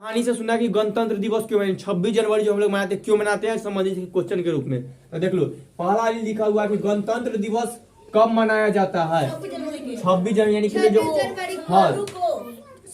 कहानी से सुना कि गणतंत्र दिवस क्यों मनाते 26 जनवरी जो हम लोग मनाते क्यों मनाते हैं, समझिए क्वेश्चन के रूप में। तो देख लो, पहला लिखा हुआ कि गणतंत्र दिवस कब मनाया जाता है। 26 जनवरी यानी कि जो हाँ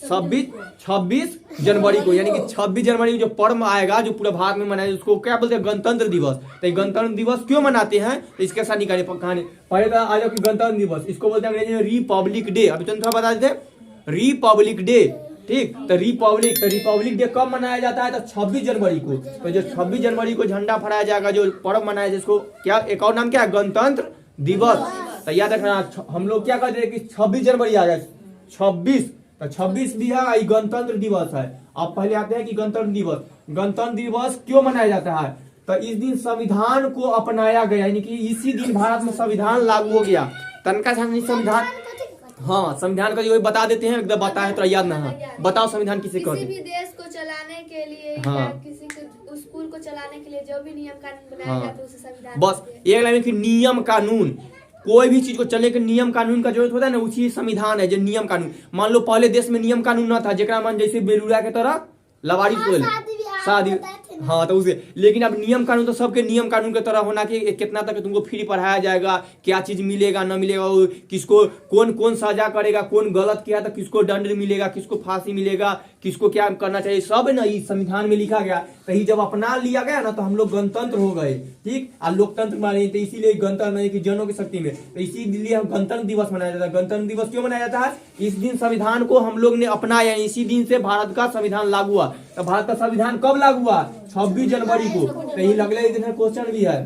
26 जनवरी को, यानी कि 26 जनवरी जो पर्व आएगा जो पूरा भारत में मनाया उसको क्या बोलते हैं, गणतंत्र दिवस। तो गणतंत्र दिवस क्यों मनाते हैं तो इसके साथ निकाले कहानी। पहले तो आ जाओ कि गणतंत्र दिवस इसको बोलते हैं अंग्रेजी में रिपब्लिक डे। अभी तुम थोड़ा बता देते रिपब्लिक डे, ठीक। तो रिपब्लिक डे कब मनाया जाता है तो 26 जनवरी को। तो जो 26 जनवरी को झंडा फहराया जाएगा, जो पर्व मनाया जाएगा, जिसको क्या एक और नाम क्या है, गणतंत्र दिवस। तो याद रखना हम लोग क्या कहते हैं कि 26 जनवरी आ जाए 26, तो 26 भी है, गणतंत्र दिवस है। अब पहले आते हैं कि गणतंत्र दिवस क्यों मनाया जाता है। तो इस दिन संविधान को अपनाया गया, यानी कि इसी दिन भारत में संविधान लागू हो गया। तनका संविधान, हाँ संविधान का जो बता देते हैं, एकदम बताए तो याद ना है। बताओ संविधान किसे कहते हैं। किसी भी देश को चलाने के लिए हाँ। या किसी को स्कूल को चलाने के लिए जो भी नियम कानून बनाया जाता है उसे संविधान बस एक लाइन कि नियम कानून, कोई भी चीज को चलने के नियम कानून का जरूरत होता है ना, उसी संविधान है जो नियम कानून। मान लो पहले देश में नियम कानून न था, जेकरा मन जैसे बेलूरा के तरह लवारी शादी, हाँ तो उसे, लेकिन अब नियम कानून तो सबके नियम कानून के तरह होना कि कितना तक तुमको फ्री पढ़ाया जाएगा, क्या चीज मिलेगा न मिलेगा, किसको कौन कौन सजा करेगा, कौन गलत किया तो किसको दंड मिलेगा, किसको फांसी मिलेगा, किसको क्या करना चाहिए, सब ना इस संविधान में लिखा गया। तो ही जब अपना लिया गया ना तो हम लोग गणतंत्र हो गए, ठीक। और लोकतंत्र माने तो इसीलिए गणतंत्र की जनों की शक्ति में, तो इसीलिए हम गणतंत्र दिवस मनाया जाता है। गणतंत्र दिवस क्यों मनाया जाता है, इस दिन संविधान को हम लोग ने अपनाया, इसी दिन से भारत का संविधान लागू हुआ। तो भारत का संविधान कब लागू हुआ, 26 जनवरी को। तो यही अगले दिन क्वेश्चन भी है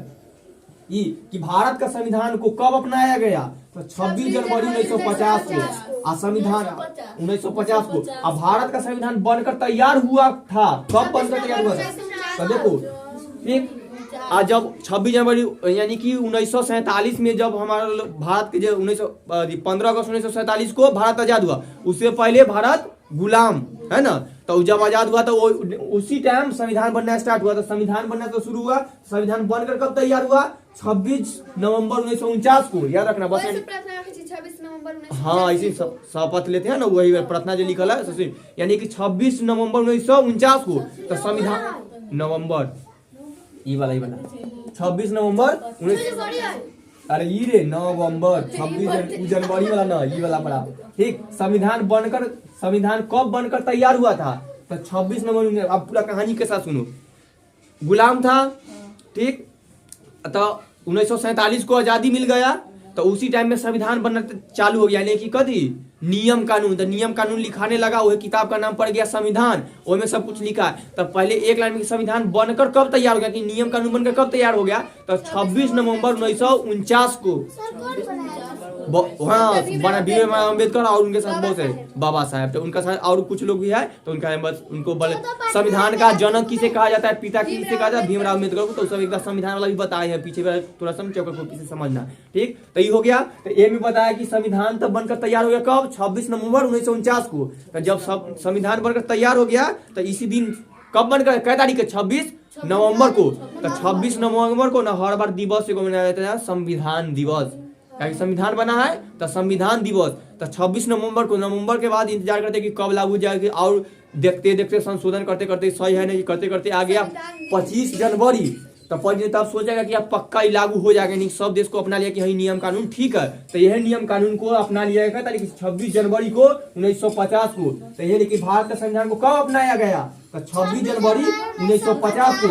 कि भारत का संविधान को कब अपनाया गया, तो 26 जनवरी 1950 को। आ संविधान 1950 को। अब भारत का संविधान बनकर तैयार हुआ था, कब बनकर तैयार हुआ था तो देखो, ठीक। आज जब 26 जनवरी यानी कि 1947 में जब हमारा भारत के जो 15 अगस्त 1947 को भारत आजाद हुआ, उससे पहले भारत गुलाम है ना। तो जब आजाद हुआ तो उसी टाइम संविधान बनना स्टार्ट हुआ। तो संविधान बनना तो शुरू हुआ, संविधान बनकर कब तैयार हुआ, 26 नवंबर 1949 को। याद रखना बस, 26 नवंबर। हाँ इसी शपथ लेते हैं ना, वही प्रार्थना जो लिखल है, यानी कि 26 नवंबर 1949 को। तो संविधान नवंबर ये वाला 26 नवंबर 19, अरे ये रे नवंबर 26 जनवरी वाला ना, ये वाला पड़ा, ठीक। संविधान कब बनकर तैयार हुआ था तो 26 नवंबर। अब पूरा कहानी के साथ सुनो। गुलाम था, ठीक। तो 1947 को आजादी मिल गया, तो उसी टाइम में संविधान बनना चालू हो गया, यानी कि कथी नियम कानून। तो नियम कानून लिखाने लगा, वही किताब का नाम पड़ गया संविधान, उसमें सब कुछ लिखा है। तब पहले एक लाइन में संविधान बनकर कब तैयार हो गया, कि नियम कानून बनकर कब तैयार हो गया तो 26 नवंबर 1949 को। हाँ बना भीम अम्बेडकर और उनके साथ बहुत है बाबा साहब, तो उनका साथ और कुछ लोग भी है, तो उनका बस उनको बल संविधान का जनक किसे कहा जाता है, पिता किसे कहा जाता है, भीमराव अम्बेडकर को। तो सब एकदम संविधान वाला भी बताए हैं पीछे, थोड़ा समझो को किसे समझना, ठीक। तो ये हो गया। तो ये भी बताया कि संविधान तब बनकर तैयार हो गया कब, 26 नवंबर 1949 को। तो जब संविधान बनकर तैयार हो गया तो इसी दिन कब बनकर, कै तारीख है, 26 नवंबर को। तो 26 नवंबर को ना हर बार दिवस को मनाया जाता है संविधान दिवस, संविधान बना है तो संविधान दिवस। तो 26 नवंबर को, नवंबर के बाद इंतजार करते कि कब लागू जाएगी, और देखते देखते संशोधन करते करते सही है नहीं करते करते आ गया 25 जनवरी। तो तब सोचेगा कि अब पक्का ही लागू हो जाएगा, नहीं सब देश को अपना लिया कि यही नियम कानून ठीक है। तो यह नियम कानून को अपना लिया गया तारीख 26 जनवरी को 1950 को। तो यह लेकिन भारत का संविधान को कब अपनाया गया तो 26 जनवरी 1950 को।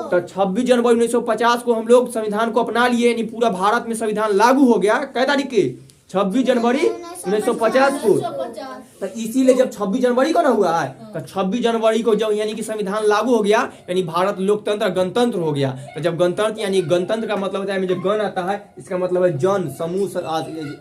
तो 26 जनवरी 1950 को हम लोग संविधान को अपना लिए, यानी पूरा भारत में संविधान लागू हो गया। कै तारीख के, 26 जनवरी 1950 को। तो इसीलिए जब 26 जनवरी को ना हुआ है तो 26 जनवरी को जब यानी कि संविधान लागू हो गया, यानी भारत लोकतंत्र गणतंत्र हो गया। तो जब गणतंत्र, यानी गणतंत्र का मतलब होता है जब गण आता है इसका मतलब है जन समूह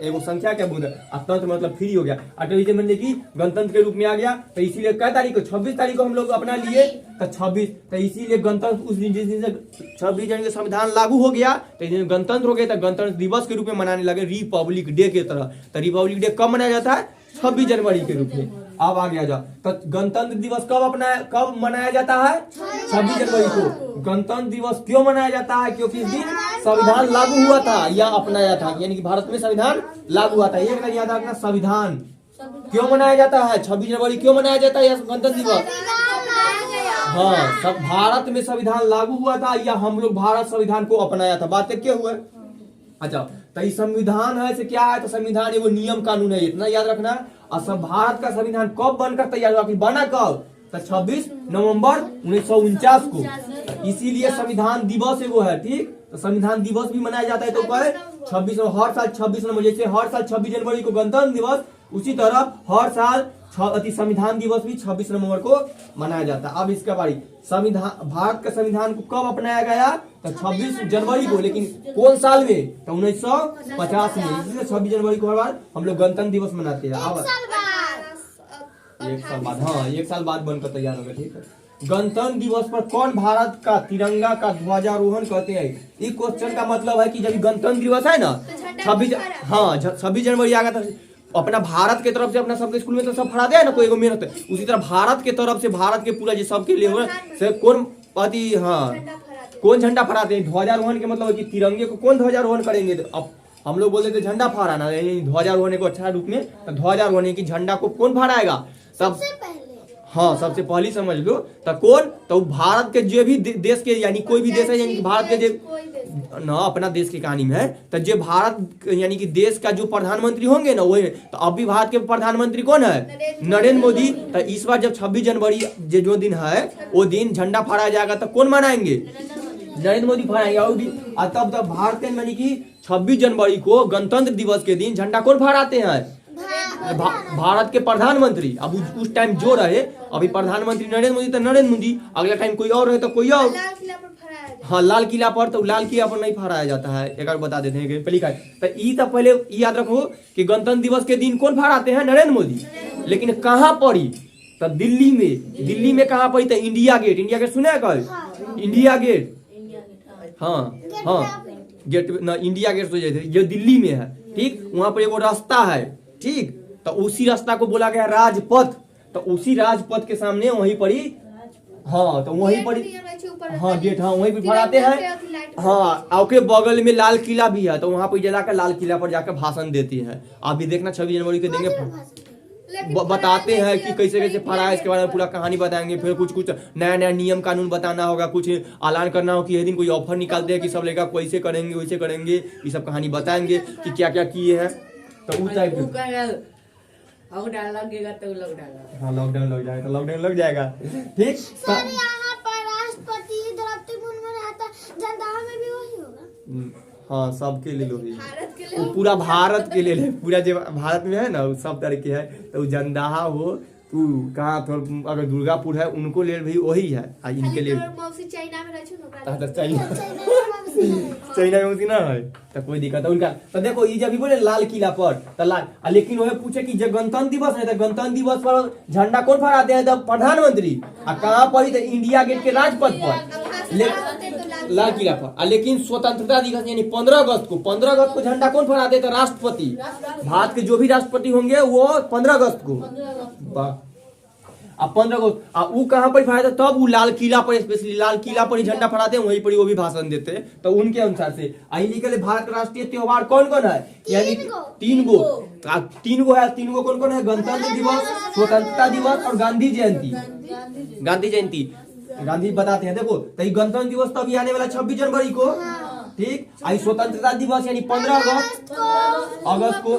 एवं संख्या क्या बोल रहा है, तंत्र मतलब फ्री हो गया, अटल मतलब की गणतंत्र के रूप में आ गया। तो इसीलिए कै तारीख को, 26 तारीख को हम लोग अपना लिए तो 26। तो इसीलिए गणतंत्र उस दिन, जिस दिन से 26 जनवरी संविधान लागू हो गया तो इस दिन गणतंत्र हो गया। तो गणतंत्र दिवस के रूप में मनाने लगे, रिपब्लिक डे के तरह। तो रिपब्लिक डे कब मनाया जाता है, 26 जनवरी के रूप में। अब आ गया जा, तो गणतंत्र दिवस कब मनाया जाता है, 26 जनवरी को। गणतंत्र दिवस क्यों मनाया जाता है, क्योंकि इस दिन संविधान लागू हुआ था या अपनाया था, यानी कि भारत में संविधान लागू हुआ था। एक याद रखना, संविधान क्यों मनाया जाता है, 26 जनवरी क्यों मनाया जाता है गणतंत्र दिवस, हाँ, सब भारत में संविधान लागू हुआ था या हम लोग भारत संविधान को अपनाया था, बातें क्या हुआ। अच्छा, तो ये संविधान है से क्या है, तो संविधान एगो नियम कानून है, इतना याद रखना। और सब भारत का संविधान कब बनकर तैयार हुआ, बना कब, तो 26 नवंबर 1949 को। इसीलिए संविधान दिवस एगो है, ठीक। तो संविधान दिवस भी मनाया जाता है, तो पर 26 हर साल 26 नवंबर, जैसे हर साल 26 जनवरी को गणतंत्र दिवस, उसी तरह हर साल संविधान दिवस भी 26 नवंबर को मनाया जाता है। अब इसका बारी, संविधान भारत का संविधान को कब अपनाया गया, तो 26 जनवरी को, लेकिन कौन साल में, तो 1950 में। इसलिए 26 जनवरी को हर बार हम लोग गणतंत्र दिवस मनाते हैं। अब 1 साल बाद, हाँ 1 साल बाद बनकर तैयार होगा, ठीक है। गणतंत्र दिवस पर कौन भारत का तिरंगा का ध्वजारोहण करते हैं। इस क्वेश्चन का मतलब है कि जब गणतंत्र दिवस है ना 26 जनवरी आ गया था, अपना भारत के तरफ से अपना सबके स्कूल में तो सब फहराते हैं ना, कोई एगो मेहनत है, उसी तरह भारत के तरफ से भारत के पूरा जो सबके लिए से कौन पति, हाँ कौन झंडा फहराते हैं। ध्वजारोहण के मतलब है कि तिरंगे को कौन ध्वजारोहण करेंगे। तो अब हम लोग बोलते थे झंडा फहराना, ध्वजारोहण को अच्छा रूप में, तो ध्वजारोहण की झंडा को कौन फहराएगा, सबसे पहले, हाँ सबसे पहली समझ लो, तो कौन, तो भारत के जो भी देश के, यानी कोई भी देश है, यानी कि भारत के जो ना अपना देश की कहानी में है, तो जो भारत यानी कि देश का जो प्रधानमंत्री होंगे ना वही, तो अब भी भारत के प्रधानमंत्री कौन है, नरेंद्र मोदी। तो इस बार जब 26 जनवरी जो दिन है वो दिन झंडा फहराया जाएगा, तो कौन मनाएंगे, नरेंद्र मोदी फहराएंगे। और तब भारत के यानी कि 26 जनवरी को गणतंत्र दिवस के दिन झंडा कौन फहराते हैं, भारत के प्रधानमंत्री। अब उस टाइम जो रहे, अभी प्रधानमंत्री नरेंद्र मोदी, तो नरेंद्र मोदी, अगला टाइम कोई और रहे तो कोई और, हाँ लाल किला पर, तो लाल किला पर नहीं फहराया जाता है, एक बार बता देते हैं पहली का। तो ये पहले याद रखो कि गणतंत्र दिवस के दिन कौन फहराते हैं, नरेंद्र मोदी। लेकिन कहाँ पड़ी, तो दिल्ली में कहाँ पड़ी, तो इंडिया गेट सुना है कल, इंडिया गेट, हाँ गेट ना, इंडिया गेट जो दिल्ली में है, ठीक। वहां पर एगो रास्ता है, ठीक, तो उसी रास्ता को बोला गया राजपथ। तो उसी राजपथ के सामने वहीं पड़ी, हाँ तो वहीं पड़ी, हाँ गेट, हाँ वहीं पे फहराते हैं, हाँ। आपके बगल में लाल किला भी है, तो वहां पर जाकर लाल किला पर जाकर भाषण देती है। आप भी देखना 26 जनवरी को देंगे, बताते हैं कि कैसे कैसे फहराया, इसके बारे में पूरा कहानी बताएंगे। फिर कुछ नया नियम कानून बताना होगा, कुछ ऐलान करना हो कि यह दिन कोई ऑफर निकालते हैं कि सब लेगा कैसे करेंगे वैसे करेंगे, ये सब कहानी बताएंगे कि क्या क्या किए हैं। तो उस टाइप लगेगा तो लॉकडाउन, हाँ लॉकडाउन लग जाएगा, तो लॉकडाउन लग जाएगा, ठीक। सर यहाँ पर राष्ट्रपति द्रौपदी मुर्मू रहता, जनता में भी वही होगा, हाँ सबके लिए लोग, भारत के लिए, पूरा भारत के लिए, पूरा जो भारत में है ना सब तरह के है। तो जनदाहा हो, तू कहाँ थोड़ा अगर दुर्गापुर है उनको ले भी वही है, इनके लिए चाइना में चाइना में उसी ना है, तो कोई दिक्कत है उनका। तो देखो ये जब भी बोले लाल किला पर, तो लाल, लेकिन वह पूछे कि जब गणतंत्र दिवस है, तो गणतंत्र दिवस पर झंडा कौन फहराते हैं, तो प्रधानमंत्री। कहाँ पर, तो इंडिया गेट के राजपथ पर, लाल किला पर। लेकिन स्वतंत्रता दिवस यानी 15 अगस्त को झंडा कौन फहराते हैं, तो राष्ट्रपति। भारत के जो भी राष्ट्रपति होंगे वो 15 अगस्त को, अब 15 अगस्त वो कहाँ पर फहराते, तब वो लाल किला पर, स्पेशली लाल किला पर ही झंडा फहराते हैं, वहीं पर वो भी भाषण देते हैं। तो उनके अनुसार से के लिए भारत का राष्ट्रीय त्योहार कौन कौन है, यानी 3 गो है। 3 गो कौन कौन है, गणतंत्र दिवस, स्वतंत्रता दिवस और गांधी जयंती। गांधी बताते हैं, देखो तो गणतंत्र दिवस तभी आने वाला 26 जनवरी को, ठीक। आई स्वतंत्रता दिवस यानी 15 अगस्त को,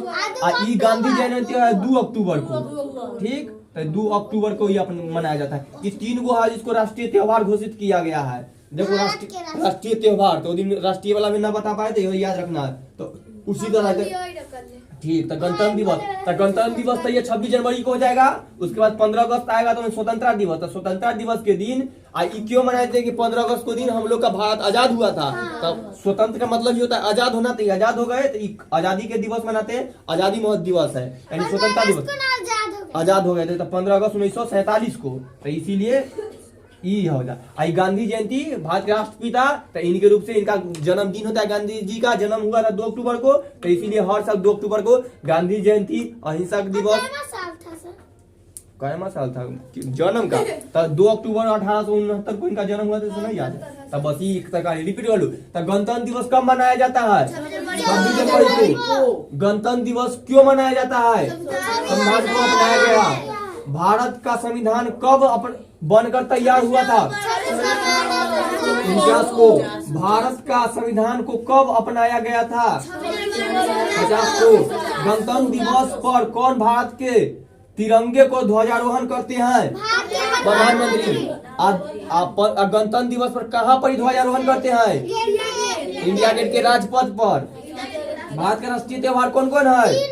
ई गांधी जयंती है 2 अक्टूबर को, ठीक। तो 2 अक्टूबर को ही अपन मनाया जाता है। ये 3 गो है जिसको राष्ट्रीय त्योहार घोषित किया गया है। देखो राष्ट्रीय त्योहार, तो दिन राष्ट्रीय वाला में ना बता पाए तो याद रखना है। तो उसी तरह ठीक। तो गणतंत्र दिवस तो ये 26 जनवरी को हो जाएगा। उसके बाद 15 अगस्त आएगा तो स्वतंत्रता दिवस। तो स्वतंत्रता दिवस के दिन क्यों मनाते हैं कि 15 अगस्त को दिन हम लोग का भारत आजाद हुआ था। तो स्वतंत्र का मतलब ये होता है आजाद होना, तो आजाद हो गए तो आजादी के दिवस मनाते हैं। आजादी महोत्सव दिवस है, यानी स्वतंत्रता दिवस आजाद हो गए थे। तो 15 अगस्त 1947 को, तो इसीलिए ये हो जाता। गांधी जयंती भारत के राष्ट्रपिता, तो इनके रूप से इनका जन्मदिन होता है। गांधी जी का जन्म हुआ था 2 अक्टूबर को, तो इसीलिए हर साल 2 अक्टूबर को गांधी जयंती, अहिंसक दिवस। कैमा साल था जन्म का? तो 2 अक्टूबर 1869 को इनका जन्म हुआ था, सुना याद? तब बस ये रिपीट कर लो। तो गणतंत्र दिवस कब मनाया जाता है? 26 जनवरी को। गणतंत्र दिवस क्यों मनाया जाता है? संविधान को अपनाया गया। भारत का संविधान कब बनकर तैयार हुआ था? 50 को। भारत का संविधान को कब अपनाया गया था? 50 को। गणतंत्र दिवस पर कौन भारत के तिरंगे को ध्वजारोहण करते हैं? प्रधानमंत्री। गणतंत्र दिवस पर कहाँ पर ध्वजारोहण करते हैं? इंडिया गेट के राजपथ पर। भारत का राष्ट्रीय त्योहार कौन कौन है?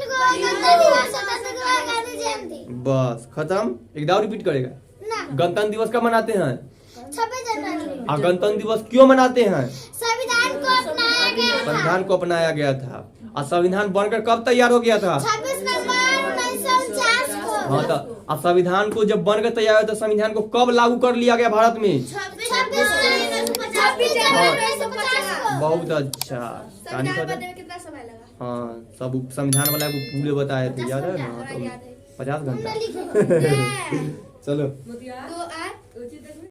बस खत्म। एक दाव रिपीट करेगा। गणतंत्र दिवस कब मनाते हैं? 26 जनवरी। और गणतंत्र दिवस क्यों मनाते हैं? संविधान को अपनाया गया था। संविधान को अपनाया गया था। और संविधान बनकर कब तैयार हो गया था? 26 नवंबर 1949 को। हाँ, तो संविधान को जब बनकर तैयार हुआ तो संविधान को कब लागू कर लिया गया भारत में? 26 जनवरी 1950 को। बहुत अच्छा। कहानी संविधान पता? बनने में कितना समय लगा? हाँ, सब संविधान वाला को पूरे बताए थे, याद है ना? थोड़ा याद है। 50 घंटा। लिखे। चलो। तो आज